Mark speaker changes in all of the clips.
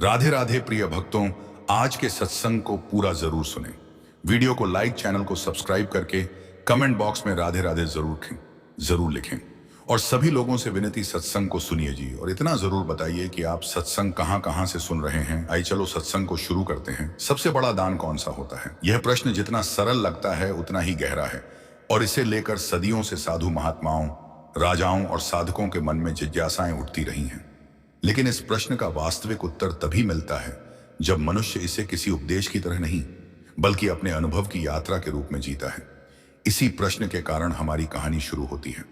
Speaker 1: राधे राधे प्रिय भक्तों, आज के सत्संग को पूरा जरूर सुने। वीडियो को लाइक, चैनल को सब्सक्राइब करके कमेंट बॉक्स में राधे राधे जरूर लिखें। और सभी लोगों से विनती, सत्संग को सुनिए जी, और इतना जरूर बताइए कि आप सत्संग कहां से सुन रहे हैं। आइए चलो सत्संग को शुरू करते हैं। सबसे बड़ा दान कौन सा होता है? यह प्रश्न जितना सरल लगता है उतना ही गहरा है, और इसे लेकर सदियों से साधु महात्माओं, राजाओं और साधकों के मन में जिज्ञासाएं उठती रही हैं। लेकिन इस प्रश्न का वास्तविक उत्तर तभी मिलता है जब मनुष्य इसे किसी उपदेश की तरह नहीं, बल्कि अपने अनुभव की यात्रा के रूप में जीता है। इसी प्रश्न के कारण हमारी कहानी शुरू होती है।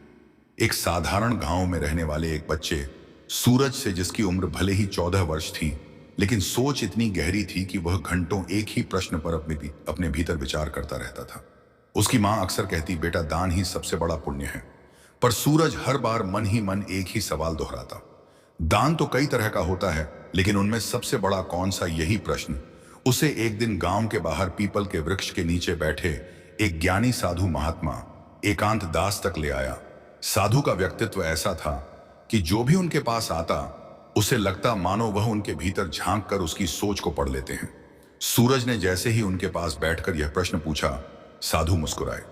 Speaker 1: एक साधारण गांव में रहने वाले एक बच्चे सूरज से, जिसकी उम्र भले ही 14 वर्ष थी, लेकिन सोच इतनी गहरी थी कि वह घंटों एक ही प्रश्न पर अपने भीतर विचार करता रहता था। उसकी मां अक्सर कहती, बेटा दान ही सबसे बड़ा पुण्य है। पर सूरज हर बार मन ही मन एक ही सवाल दोहराता, दान तो कई तरह का होता है, लेकिन उनमें सबसे बड़ा कौन सा? यही प्रश्न उसे एक दिन गांव के बाहर पीपल के वृक्ष के नीचे बैठे एक ज्ञानी साधु महात्मा एकांत दास तक ले आया। साधु का व्यक्तित्व ऐसा था कि जो भी उनके पास आता उसे लगता मानो वह उनके भीतर झांक कर उसकी सोच को पढ़ लेते हैं। सूरज ने जैसे ही उनके पास बैठकर यह प्रश्न पूछा, साधु मुस्कुराए।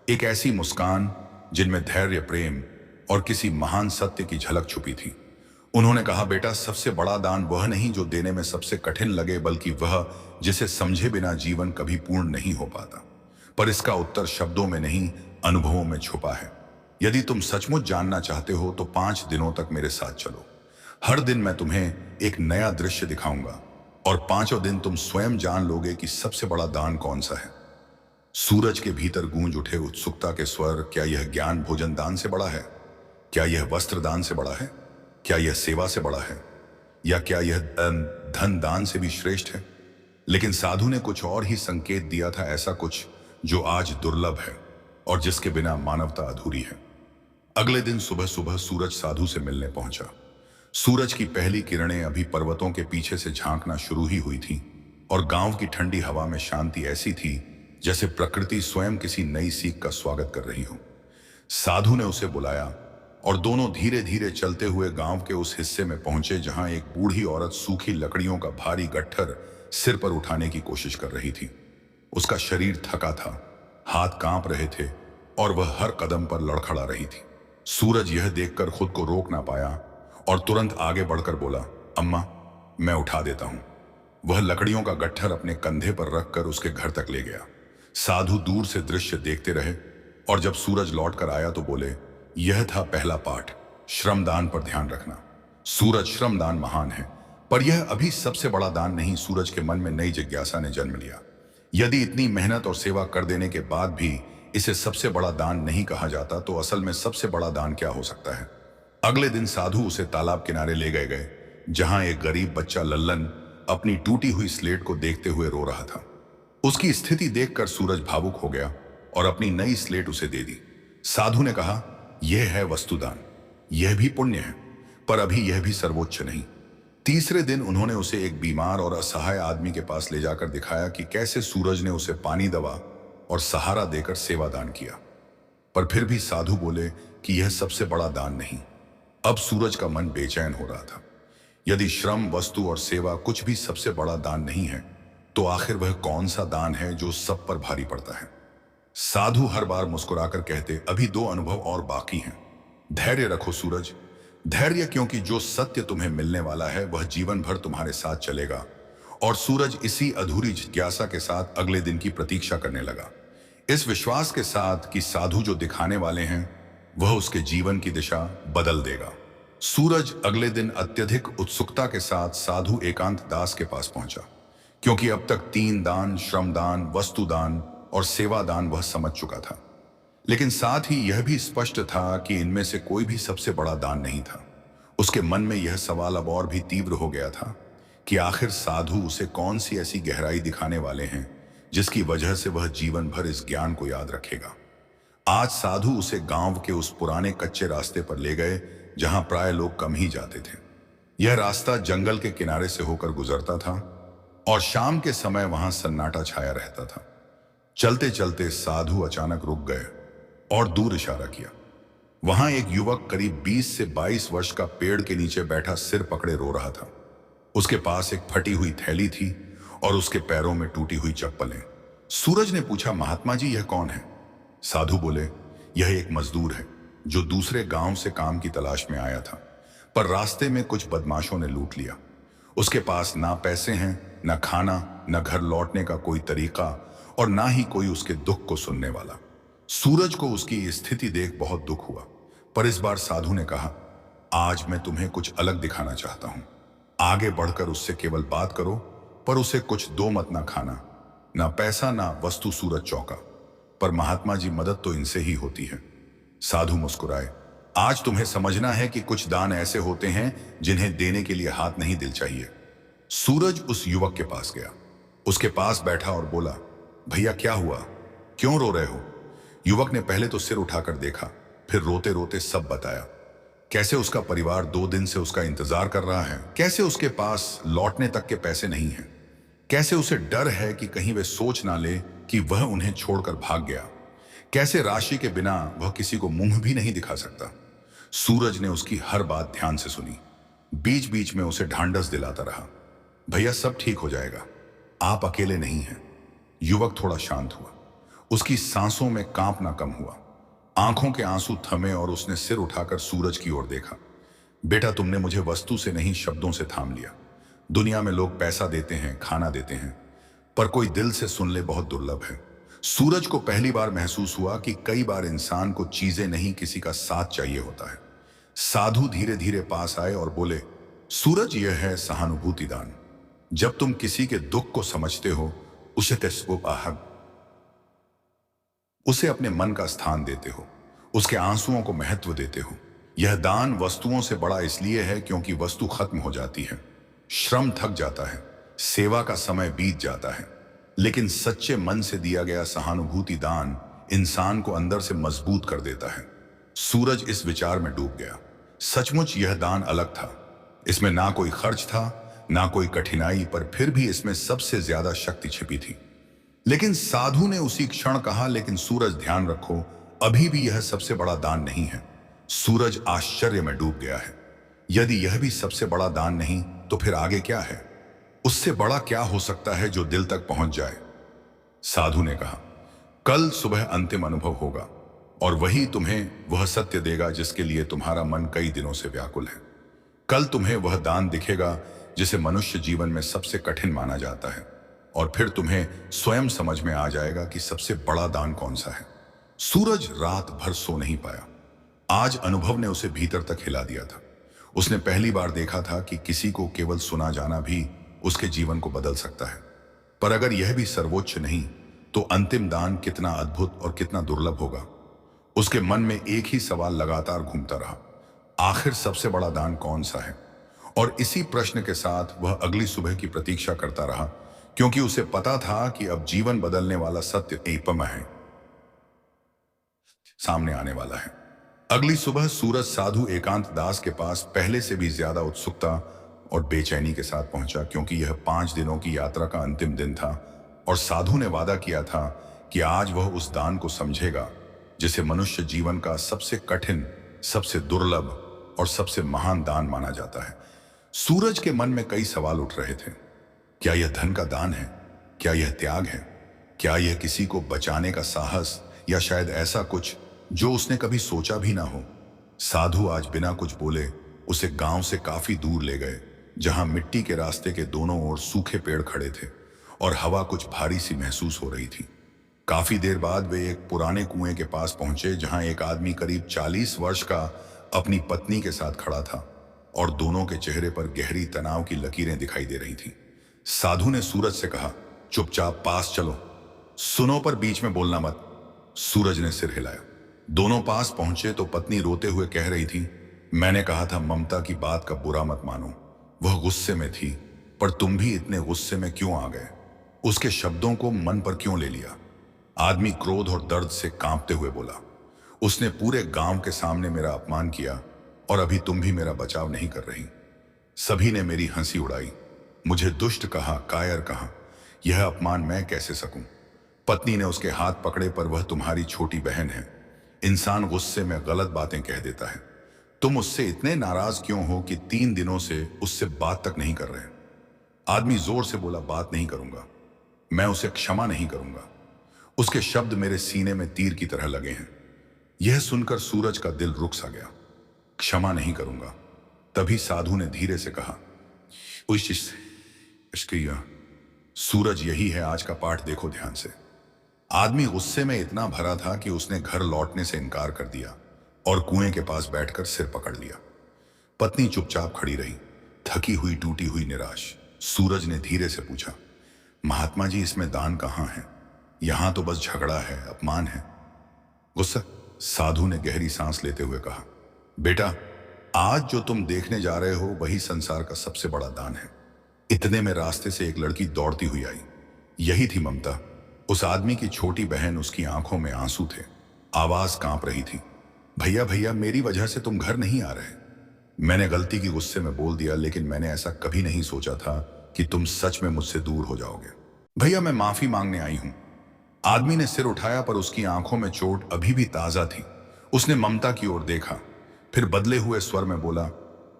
Speaker 1: एक ऐसी मुस्कान जिनमें धैर्य, प्रेम और किसी महान सत्य की झलक छुपी थी। उन्होंने कहा, बेटा सबसे बड़ा दान वह नहीं जो देने में सबसे कठिन लगे, बल्कि वह जिसे समझे बिना जीवन कभी पूर्ण नहीं हो पाता। पर इसका उत्तर शब्दों में नहीं, अनुभवों में छुपा है। यदि तुम सचमुच जानना चाहते हो तो 5 दिनों तक मेरे साथ चलो। हर दिन मैं तुम्हें एक नया दृश्य दिखाऊंगा, और 5वें दिन तुम स्वयं जान लोगे कि सबसे बड़ा दान कौन सा है। सूरज के भीतर गूंज उठे उत्सुकता के स्वर। क्या यह ज्ञान भोजन दान से बड़ा है? क्या यह वस्त्र दान से बड़ा है? क्या यह सेवा से बड़ा है? या क्या यह धन दान से भी श्रेष्ठ है? लेकिन साधु ने कुछ और ही संकेत दिया था, ऐसा कुछ जो आज दुर्लभ है और जिसके बिना मानवता अधूरी है। अगले दिन सुबह सुबह सूरज साधु से मिलने पहुंचा। सूरज की पहली किरणें अभी पर्वतों के पीछे से झांकना शुरू ही हुई थी, और गांव की ठंडी हवा में शांति ऐसी थी जैसे प्रकृति स्वयं किसी नई सीख का स्वागत कर रही हो। साधु ने उसे बुलाया और दोनों धीरे धीरे चलते हुए गांव के उस हिस्से में पहुंचे जहां एक बूढ़ी औरत सूखी लकड़ियों का भारी गट्ठर सिर पर उठाने की कोशिश कर रही थी। उसका शरीर थका था, हाथ कांप रहे थे और वह हर कदम पर लड़खड़ा रही थी। सूरज यह देखकर खुद को रोक ना पाया और तुरंत आगे बढ़कर बोला, अम्मा मैं उठा देता हूं। वह लकड़ियों का गट्ठर अपने कंधे पर रखकर उसके घर तक ले गया। साधु दूर से दृश्य देखते रहे, और जब सूरज लौट कर आया तो बोले, यह था पहला पाठ, श्रमदान पर ध्यान रखना। सूरज, श्रमदान महान है, पर यह अभी सबसे बड़ा दान नहीं। सूरज के मन में नई जिज्ञासा ने जन्म लिया। यदि इतनी मेहनत और सेवा कर देने के बाद भी इसे सबसे बड़ा दान नहीं कहा जाता, तो असल में सबसे बड़ा दान क्या हो सकता है? अगले दिन साधु उसे तालाब किनारे ले गए, जहां एक गरीब बच्चा लल्लन अपनी टूटी हुई स्लेट को देखते हुए रो रहा था। उसकी स्थिति देखकर सूरज भावुक हो गया और अपनी नई स्लेट उसे दे दी। साधु ने कहा, यह है वस्तुदान, यह भी पुण्य है, पर अभी यह भी सर्वोच्च नहीं। तीसरे दिन उन्होंने उसे एक बीमार और असहाय आदमी के पास ले जाकर दिखाया कि कैसे सूरज ने उसे पानी, दवा और सहारा देकर सेवादान किया। पर फिर भी साधु बोले कि यह सबसे बड़ा दान नहीं। अब सूरज का मन बेचैन हो रहा था। यदि श्रम, वस्तु और सेवा कुछ भी सबसे बड़ा दान नहीं है, तो आखिर वह कौन सा दान है जो सब पर भारी पड़ता है? साधु हर बार मुस्कुराकर कहते, अभी 2 अनुभव और बाकी हैं। धैर्य रखो सूरज, धैर्य, क्योंकि जो सत्य तुम्हें मिलने वाला है वह जीवन भर तुम्हारे साथ चलेगा। और सूरज इसी अधूरी जिज्ञासा के साथ अगले दिन की प्रतीक्षा करने लगा, इस विश्वास के साथ कि साधु जो दिखाने वाले हैं वह उसके जीवन की दिशा बदल देगा। सूरज अगले दिन अत्यधिक उत्सुकता के साथ साधु एकांत दास के पास पहुंचा, क्योंकि अब तक 3 दान, श्रमदान, वस्तुदान और सेवादान वह समझ चुका था। लेकिन साथ ही यह भी स्पष्ट था कि इनमें से कोई भी सबसे बड़ा दान नहीं था। उसके मन में यह सवाल अब और भी तीव्र हो गया था कि आखिर साधु उसे कौन सी ऐसी गहराई दिखाने वाले हैं जिसकी वजह से वह जीवन भर इस ज्ञान को याद रखेगा। आज साधु उसे गांव के उस पुराने कच्चे रास्ते पर ले गए जहां प्राय लोग कम ही जाते थे। यह रास्ता जंगल के किनारे से होकर गुजरता था और शाम के समय वहां सन्नाटा छाया रहता था। चलते चलते साधु अचानक रुक गए और दूर इशारा किया। वहां एक युवक करीब 20 से 22 वर्ष का पेड़ के नीचे बैठा सिर पकड़े रो रहा था। उसके पास एक फटी हुई थैली थी और उसके पैरों में टूटी हुई चप्पलें। सूरज ने पूछा, महात्मा जी, यह कौन है? साधु बोले, यह एक मजदूर है जो दूसरे गांव से काम की तलाश में आया था, पर रास्ते में कुछ बदमाशों ने लूट लिया। उसके पास ना पैसे हैं, ना खाना, ना घर लौटने का कोई तरीका और ना ही कोई उसके दुख को सुनने वाला। सूरज को उसकी स्थिति देख बहुत दुख हुआ, पर इस बार साधु ने कहा, आज मैं तुम्हें कुछ अलग दिखाना चाहता हूं। आगे बढ़कर उससे केवल बात करो, पर उसे कुछ दो मत, ना खाना, ना पैसा, ना वस्तु। सूरज चौंका, पर महात्मा जी, मदद तो इनसे ही होती है। साधु मुस्कुराए, आज तुम्हें समझना है कि कुछ दान ऐसे होते हैं जिन्हें देने के लिए हाथ नहीं, दिल चाहिए। सूरज उस युवक के पास गया, उसके पास बैठा और बोला, भैया क्या हुआ, क्यों रो रहे हो? युवक ने पहले तो सिर उठाकर देखा, फिर रोते रोते सब बताया। कैसे उसका परिवार 2 दिन से उसका इंतजार कर रहा है, कैसे उसके पास लौटने तक के पैसे नहीं हैं, कैसे उसे डर है कि कहीं वे सोच ना ले कि वह उन्हें छोड़कर भाग गया, कैसे राशि के बिना वह किसी को मुंह भी नहीं दिखा सकता। सूरज ने उसकी हर बात ध्यान से सुनी, बीच बीच में उसे ढांढस दिलाता रहा, भैया सब ठीक हो जाएगा, आप अकेले नहीं हैं। युवक थोड़ा शांत हुआ, उसकी सांसों में कांपना कम हुआ, आंखों के आंसू थमे और उसने सिर उठाकर सूरज की ओर देखा। बेटा, तुमने मुझे वस्तु से नहीं, शब्दों से थाम लिया। दुनिया में लोग पैसा देते हैं, खाना देते हैं, पर कोई दिल से सुन ले बहुत दुर्लभ है। सूरज को पहली बार महसूस हुआ कि कई बार इंसान को चीजें नहीं, किसी का साथ चाहिए होता है। साधु धीरे धीरे पास आए और बोले, सूरज, यह है सहानुभूति दान। जब तुम किसी के दुख को समझते हो, उसे अपने मन का स्थान देते हो, उसके आंसुओं को महत्व देते हो। यह दान वस्तुओं से बड़ा इसलिए है क्योंकि वस्तु खत्म हो जाती है, श्रम थक जाता है, सेवा का समय बीत जाता है, लेकिन सच्चे मन से दिया गया सहानुभूति दान इंसान को अंदर से मजबूत कर देता है। सूरज इस विचार में डूब गया, सचमुच यह दान अलग था। इसमें ना कोई खर्च था, ना कोई कठिनाई, पर फिर भी इसमें सबसे ज्यादा शक्ति छिपी थी। लेकिन साधु ने उसी क्षण कहा, लेकिन सूरज, ध्यान रखो, अभी भी यह सबसे बड़ा दान नहीं है। सूरज आश्चर्य में डूब गया है। यदि यह भी सबसे बड़ा दान नहीं, तो फिर आगे क्या है? उससे बड़ा क्या हो सकता है जो दिल तक पहुंच जाए? साधु ने कहा, कल सुबह अंतिम अनुभव होगा और वही तुम्हें वह सत्य देगा जिसके लिए तुम्हारा मन कई दिनों से व्याकुल है। कल तुम्हें वह दान दिखेगा जिसे मनुष्य जीवन में सबसे कठिन माना जाता है, और फिर तुम्हें स्वयं समझ में आ जाएगा कि सबसे बड़ा दान कौन सा है। सूरज रात भर सो नहीं पाया। आज अनुभव ने उसे भीतर तक हिला दिया था। उसने पहली बार देखा था कि किसी को केवल सुना जाना भी उसके जीवन को बदल सकता है। पर अगर यह भी सर्वोच्च नहीं, तो अंतिम दान कितना अद्भुत और कितना दुर्लभ होगा। उसके मन में एक ही सवाल लगातार घूमता रहा, आखिर सबसे बड़ा दान कौन सा है? और इसी प्रश्न के साथ वह अगली सुबह की प्रतीक्षा करता रहा, क्योंकि उसे पता था कि अब जीवन बदलने वाला सत्य एकपमा है, सामने आने वाला है। अगली सुबह सूरज साधु एकांत दास के पास पहले से भी ज्यादा उत्सुकता और बेचैनी के साथ पहुंचा, क्योंकि यह 5 दिनों की यात्रा का अंतिम दिन था और साधु ने वादा किया था कि आज वह उस दान को समझेगा जिसे मनुष्य जीवन का सबसे कठिन, सबसे दुर्लभ और सबसे महान दान माना जाता है। सूरज के मन में कई सवाल उठ रहे थे। क्या यह धन का दान है? क्या यह त्याग है? क्या यह किसी को बचाने का साहस, या शायद ऐसा कुछ जो उसने कभी सोचा भी ना हो? साधु आज बिना कुछ बोले उसे गांव से काफी दूर ले गए, जहां मिट्टी के रास्ते के दोनों ओर सूखे पेड़ खड़े थे और हवा कुछ भारी सी महसूस हो रही थी। काफी देर बाद वे एक पुराने कुएं के पास पहुंचे, जहां एक आदमी करीब 40 वर्ष का अपनी पत्नी के साथ खड़ा था और दोनों के चेहरे पर गहरी तनाव की लकीरें दिखाई दे रही थीं। साधु ने सूरज से कहा, चुपचाप पास चलो, सुनो पर बीच में बोलना मत। सूरज ने सिर हिलाया। दोनों पास पहुंचे तो पत्नी रोते हुए कह रही थी, मैंने कहा था ममता की बात का बुरा मत मानो। वह गुस्से में थी, पर तुम भी इतने गुस्से में क्यों आ गए? उसके शब्दों को मन पर क्यों ले लिया? आदमी क्रोध और दर्द से कांपते हुए बोला, उसने पूरे गांव के सामने मेरा अपमान किया और अभी तुम भी मेरा बचाव नहीं कर रही। सभी ने मेरी हंसी उड़ाई, मुझे दुष्ट कहा, कायर कहा। यह अपमान मैं कैसे सकूं? पत्नी ने उसके हाथ पकड़े, पर वह तुम्हारी छोटी बहन है। इंसान गुस्से में गलत बातें कह देता है। तुम उससे इतने नाराज क्यों हो कि 3 दिनों से उससे बात तक नहीं कर रहे? आदमी जोर से बोला, बात नहीं करूंगा, मैं उसे क्षमा नहीं करूंगा। उसके शब्द मेरे सीने में तीर की तरह लगे हैं। यह सुनकर सूरज का दिल रुक सा गया। क्षमा नहीं करूंगा। तभी साधु ने धीरे से कहा, सूरज, यही है आज का पाठ, देखो ध्यान से। आदमी गुस्से में इतना भरा था कि उसने घर लौटने से इनकार कर दिया और कुएं के पास बैठकर सिर पकड़ लिया। पत्नी चुपचाप खड़ी रही, थकी हुई, टूटी हुई, निराश। सूरज ने धीरे से पूछा, महात्मा जी, इसमें दान कहाँ है? यहां तो बस झगड़ा है, अपमान है। गुस्सा? साधु ने गहरी सांस लेते हुए कहा, बेटा, आज जो तुम देखने जा रहे हो वही संसार का सबसे बड़ा दान है। इतने में रास्ते से एक लड़की दौड़ती हुई आई। यही थी ममता, उस आदमी की छोटी बहन। उसकी आंखों में आंसू थे, आवाज कांप रही थी। भैया भैया, मेरी वजह से तुम घर नहीं आ रहे। मैंने गलती की गुस्से में बोल दिया, लेकिन मैंने ऐसा कभी नहीं सोचा था कि तुम सच में मुझसे दूर हो जाओगे। भैया, मैं माफी मांगने आई हूं। आदमी ने सिर उठाया, पर उसकी आंखों में चोट अभी भी ताजा थी। उसने ममता की ओर देखा, फिर बदले हुए स्वर में बोला,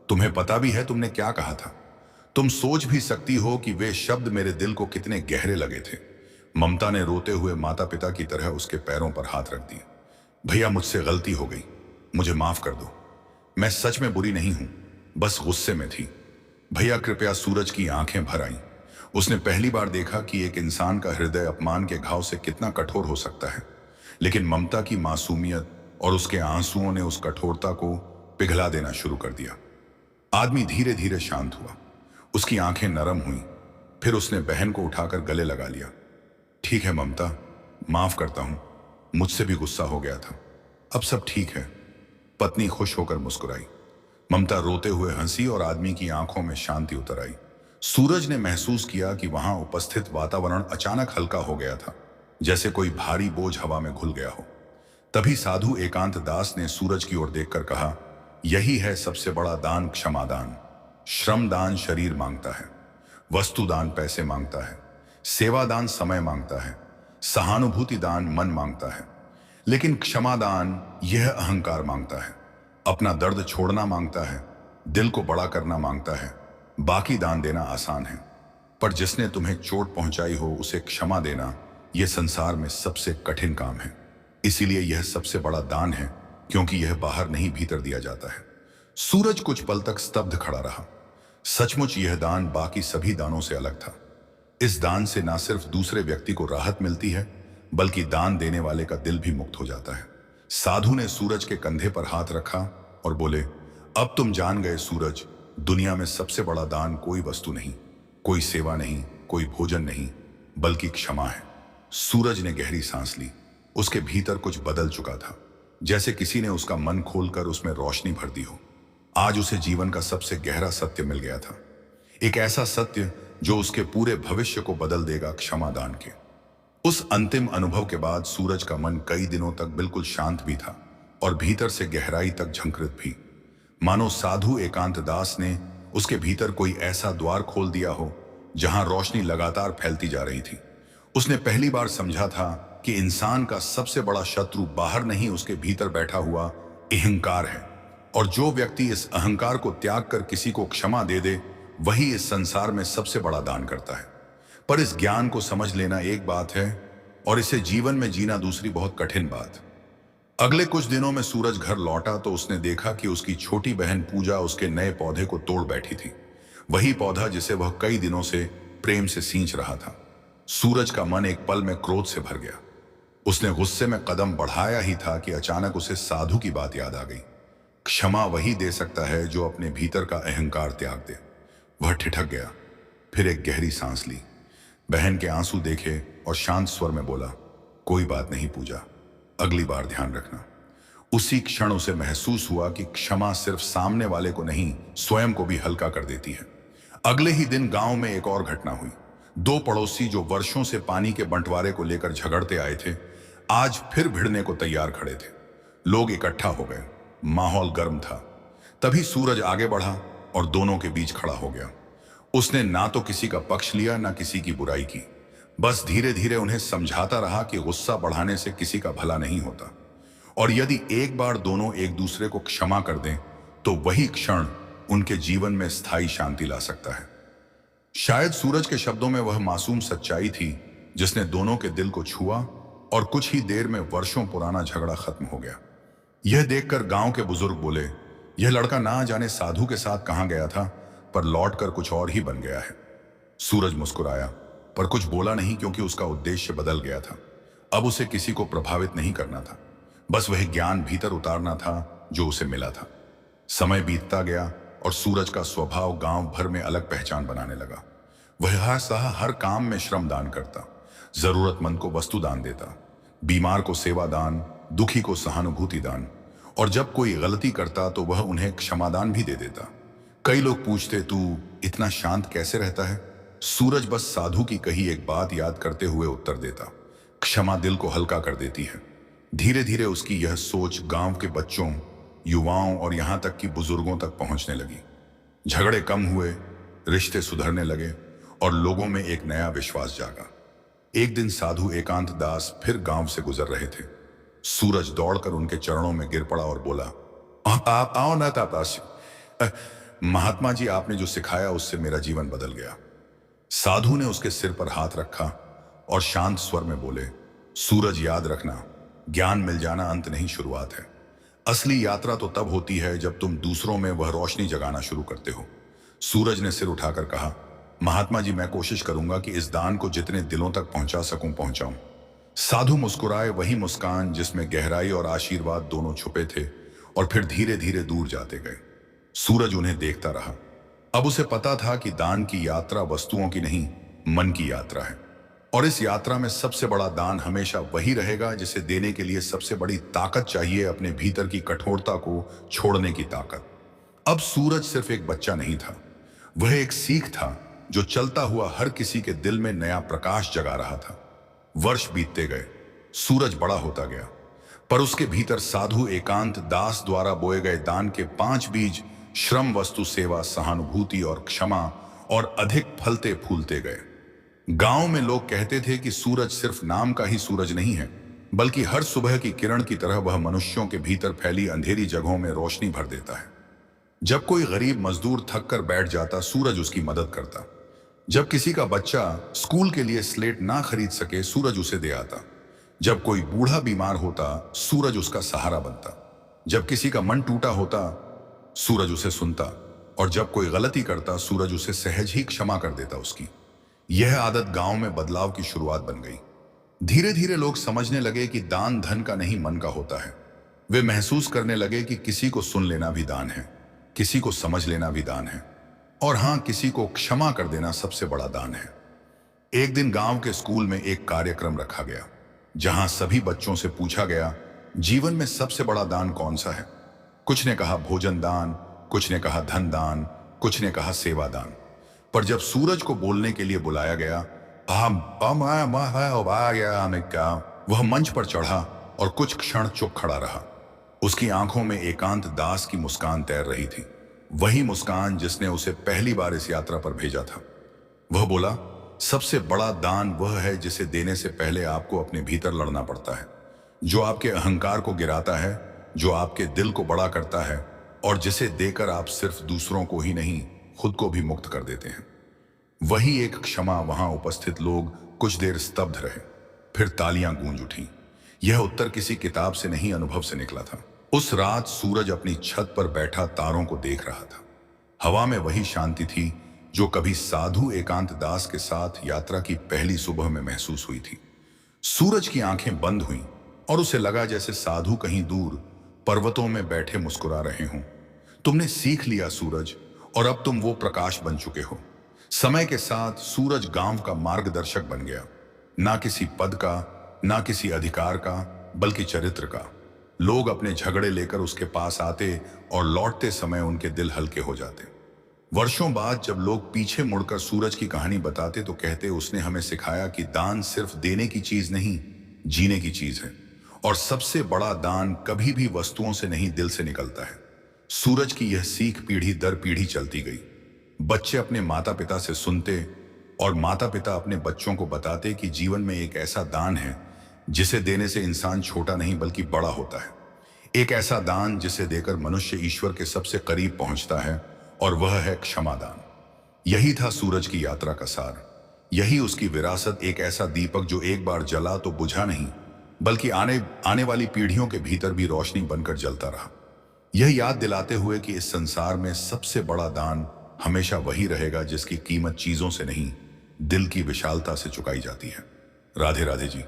Speaker 1: तुम्हें पता भी है तुमने क्या कहा था? तुम सोच भी सकती हो कि वे शब्द मेरे दिल को कितने गहरे लगे थे। ममता ने रोते हुए माता पिता की तरह उसके पैरों पर हाथ रख दिए। भैया, मुझसे गलती हो गई, मुझे माफ कर दो। मैं सच में बुरी नहीं हूं, बस गुस्से में थी। भैया कृपया। सूरज की आंखें भर आईं। उसने पहली बार देखा कि एक इंसान का हृदय अपमान के घाव से कितना कठोर हो सकता है। लेकिन ममता की मासूमियत और उसके आंसुओं ने उस कठोरता को पिघला देना शुरू कर दिया। आदमी धीरे धीरे शांत हुआ, उसकी आंखें नरम हुईं। फिर उसने बहन को उठाकर गले लगा लिया। ठीक है ममता, माफ करता हूं, मुझसे भी गुस्सा हो गया था, अब सब ठीक है। पत्नी खुश होकर मुस्कुराई। ममता रोते हुए हंसी और आदमी की आंखों में शांति उतर आई। सूरज ने महसूस किया कि वहां उपस्थित वातावरण अचानक हल्का हो गया था, जैसे कोई भारी बोझ हवा में घुल गया हो। तभी साधु एकांत दास ने सूरज की ओर देखकर कहा, यही है सबसे बड़ा दान, क्षमादान। श्रमदान शरीर मांगता है, वस्तुदान पैसे मांगता है, सेवादान समय मांगता है, सहानुभूति दान मन मांगता है, लेकिन क्षमादान यह अहंकार मांगता है, अपना दर्द छोड़ना मांगता है, दिल को बड़ा करना मांगता है। बाकी दान देना आसान है, पर जिसने तुम्हें चोट पहुंचाई हो उसे क्षमा देना यह संसार में सबसे कठिन काम है। इसीलिए यह सबसे बड़ा दान है, क्योंकि यह बाहर नहीं भीतर दिया जाता है। सूरज कुछ पल तक स्तब्ध खड़ा रहा। सचमुच यह दान बाकी सभी दानों से अलग था। इस दान से ना सिर्फ दूसरे व्यक्ति को राहत मिलती है, बल्कि दान देने वाले का दिल भी मुक्त हो जाता है। साधु ने सूरज के कंधे पर हाथ रखा और बोले, अब तुम जान गए सूरज, दुनिया में सबसे बड़ा दान कोई वस्तु नहीं, कोई सेवा नहीं, कोई भोजन नहीं, बल्कि क्षमा है। सूरज ने गहरी सांस ली। उसके भीतर कुछ बदल चुका था, जैसे किसी ने उसका मन खोलकर उसमें रोशनी भर दी हो। आज उसे जीवन का सबसे गहरा सत्य मिल गया था, एक ऐसा सत्य जो उसके पूरे भविष्य को बदल देगा, क्षमादान के। उस अंतिम अनुभव के बाद सूरज का मन कई दिनों तक बिल्कुल शांत भी था और भीतर से गहराई तक झंकृत भी, मानो साधु एकांत दास ने उसके भीतर कोई ऐसा द्वार खोल दिया हो जहां रोशनी लगातार फैलती जा रही थी। उसने पहली बार समझा था कि इंसान का सबसे बड़ा शत्रु बाहर नहीं, उसके भीतर बैठा हुआ अहंकार है, और जो व्यक्ति इस अहंकार को त्याग कर किसी को क्षमा दे दे, वही इस संसार में सबसे बड़ा दान करता है। पर इस ज्ञान को समझ लेना एक बात है और इसे जीवन में जीना दूसरी बहुत कठिन बात। अगले कुछ दिनों में सूरज घर लौटा तो उसने देखा कि उसकी छोटी बहन पूजा उसके नए पौधे को तोड़ बैठी थी, वही पौधा जिसे वह कई दिनों से प्रेम से सींच रहा था। सूरज का मन एक पल में क्रोध से भर गया। उसने गुस्से में कदम बढ़ाया ही था कि अचानक उसे साधु की बात याद आ गई। क्षमा वही दे सकता है जो अपने भीतर का अहंकार त्याग दे। वह ठिठक गया, फिर एक गहरी सांस ली, बहन के आंसू देखे और शांत स्वर में बोला, कोई बात नहीं पूजा, अगली बार ध्यान रखना। उसी क्षण उसे महसूस हुआ कि क्षमा सिर्फ सामने वाले को नहीं, स्वयं को भी हल्का कर देती है। अगले ही दिन गांव में एक और घटना हुई। दो पड़ोसी जो वर्षों से पानी के बंटवारे को लेकर झगड़ते आए थे, आज फिर भिड़ने को तैयार खड़े थे। लोग इकट्ठा हो गए, माहौल गर्म था। तभी सूरज आगे बढ़ा और दोनों के बीच खड़ा हो गया। उसने ना तो किसी का पक्ष लिया, ना किसी की बुराई की, बस धीरे धीरे उन्हें समझाता रहा कि गुस्सा बढ़ाने से किसी का भला नहीं होता, और यदि एक बार दोनों एक दूसरे को क्षमा कर दें तो वही क्षण उनके जीवन में स्थायी शांति ला सकता है। शायद सूरज के शब्दों में वह मासूम सच्चाई थी जिसने दोनों के दिल को छुआ, और कुछ ही देर में वर्षों पुराना झगड़ा खत्म हो गया। यह देखकर गांव के बुजुर्ग बोले, यह लड़का ना जाने साधु के साथ कहां गया था, पर लौटकर कुछ और ही बन गया है। सूरज मुस्कुराया, पर कुछ बोला नहीं, क्योंकि उसका उद्देश्य बदल गया था। अब उसे किसी को प्रभावित नहीं करना था, बस वह ज्ञान भीतर उतारना था जो उसे मिला था। समय बीतता गया और सूरज का स्वभाव गांव भर में अलग पहचान बनाने लगा। वह हर काम में श्रम दान करता, जरूरतमंद को वस्तु दान देता, बीमार को सेवा दान, दुखी को सहानुभूति दान, और जब कोई गलती करता तो वह उन्हें क्षमादान भी दे देता। कई लोग पूछते, तू इतना शांत कैसे रहता है? सूरज बस साधु की कही एक बात याद करते हुए उत्तर देता, क्षमा दिल को हल्का कर देती है। धीरे धीरे उसकी यह सोच गांव के बच्चों, युवाओं और यहां तक कि बुजुर्गों तक पहुंचने लगी। झगड़े कम हुए, रिश्ते सुधरने लगे और लोगों में एक नया विश्वास जागा। एक दिन साधु एकांत दास फिर गांव से गुजर रहे थे। सूरज दौड़कर उनके चरणों में गिर पड़ा और बोला, आप आओ ना तापास। महात्मा जी, आपने जो सिखाया उससे मेरा जीवन बदल गया। साधु ने उसके सिर पर हाथ रखा और शांत स्वर में बोले, सूरज याद रखना, ज्ञान मिल जाना अंत नहीं, शुरुआत है। असली यात्रा तो तब होती है जब तुम दूसरों में वह रोशनी जगाना शुरू करते हो। सूरज ने सिर उठाकर कहा, महात्मा जी, मैं कोशिश करूंगा कि इस दान को जितने दिलों तक पहुंचा सकूं पहुंचाऊं। साधु मुस्कुराए, वही मुस्कान जिसमें गहराई और आशीर्वाद दोनों छुपे थे, और फिर धीरे धीरे दूर जाते गए। सूरज उन्हें देखता रहा। अब उसे पता था कि दान की यात्रा वस्तुओं की नहीं, मन की यात्रा है, और इस यात्रा में सबसे बड़ा दान हमेशा वही रहेगा जिसे देने के लिए सबसे बड़ी ताकत चाहिए, अपने भीतर की कठोरता को छोड़ने की ताकत। अब सूरज सिर्फ एक बच्चा नहीं था, वह एक सीख था जो चलता हुआ हर किसी के दिल में नया प्रकाश जगा रहा था। वर्ष बीतते गए, सूरज बड़ा होता गया, पर उसके भीतर साधु एकांत दास द्वारा बोए गए दान के 5 बीज, श्रम, वस्तु, सेवा, सहानुभूति और क्षमा, और अधिक फलते फूलते गए। गांव में लोग कहते थे कि सूरज सिर्फ नाम का ही सूरज नहीं है, बल्कि हर सुबह की किरण की तरह वह मनुष्यों के भीतर फैली अंधेरी जगहों में रोशनी भर देता है। जब कोई गरीब मजदूर थक कर बैठ जाता, सूरज उसकी मदद करता। जब किसी का बच्चा स्कूल के लिए स्लेट ना खरीद सके, सूरज उसे दे आता। जब कोई बूढ़ा बीमार होता, सूरज उसका सहारा बनता। जब किसी का मन टूटा होता, सूरज उसे सुनता, और जब कोई गलती करता, सूरज उसे सहज ही क्षमा कर देता उसकी। यह आदत गांव में बदलाव की शुरुआत बन गई। धीरे धीरे लोग समझने लगे कि दान धन का नहीं, मन का होता है। वे महसूस करने लगे कि किसी को सुन लेना भी दान है, किसी को समझ लेना भी दान है, और हां, किसी को क्षमा कर देना सबसे बड़ा दान है। एक दिन गांव के स्कूल में एक कार्यक्रम रखा गया, जहां सभी बच्चों से पूछा गया, जीवन में सबसे बड़ा दान कौन सा है? कुछ ने कहा भोजन दान, कुछ ने कहा धन दान, कुछ ने कहा सेवा दान। पर जब सूरज को बोलने के लिए बुलाया गया, वह मंच पर चढ़ा और कुछ क्षण चुप खड़ा रहा। उसकी आंखों में एकांत दास की मुस्कान तैर रही थी, वही मुस्कान जिसने उसे पहली बार इस यात्रा पर भेजा था। वह बोला, सबसे बड़ा दान वह है जिसे देने से पहले आपको अपने भीतर लड़ना पड़ता है, जो आपके अहंकार को गिराता है, जो आपके दिल को बड़ा करता है, और जिसे देकर आप सिर्फ दूसरों को ही नहीं, खुद को भी मुक्त कर देते हैं। वही एक क्षमा। वहां उपस्थित लोग कुछ देर स्तब्ध रहे, फिर तालियां गूंज उठी। यह उत्तर किसी किताब से नहीं, अनुभव से निकला था। उस रात सूरज अपनी छत पर बैठा तारों को देख रहा था। हवा में वही शांति थी जो कभी साधु एकांत दास के साथ यात्रा की पहली सुबह में महसूस हुई थी। सूरज की आंखें बंद हुईं और उसे लगा जैसे साधु कहीं दूर पर्वतों में बैठे मुस्कुरा रहे हों। तुमने सीख लिया सूरज, और अब तुम वो प्रकाश बन चुके हो। समय के साथ सूरज गांव का मार्गदर्शक बन गया, ना किसी पद का, ना किसी अधिकार का, बल्कि चरित्र का। लोग अपने झगड़े लेकर उसके पास आते और लौटते समय उनके दिल हल्के हो जाते। वर्षों बाद जब लोग पीछे मुड़कर सूरज की कहानी बताते तो कहते, उसने हमें सिखाया कि दान सिर्फ देने की चीज नहीं, जीने की चीज है, और सबसे बड़ा दान कभी भी वस्तुओं से नहीं, दिल से निकलता है। सूरज की यह सीख पीढ़ी दर पीढ़ी चलती गई। बच्चे अपने माता पिता से सुनते और माता पिता अपने बच्चों को बताते कि जीवन में एक ऐसा दान है जिसे देने से इंसान छोटा नहीं बल्कि बड़ा होता है। एक ऐसा दान जिसे देकर मनुष्य ईश्वर के सबसे करीब पहुंचता है, और वह है क्षमा दान। यही था सूरज की यात्रा का सार। यही उसकी विरासत, एक ऐसा दीपक जो एक बार जला तो बुझा नहीं, बल्कि आने आने वाली पीढ़ियों के भीतर भी रोशनी बनकर जलता रहा। यह याद दिलाते हुए कि इस संसार में सबसे बड़ा दान हमेशा वही रहेगा जिसकी कीमत चीजों से नहीं, दिल की विशालता से चुकाई जाती है। राधे राधे जी।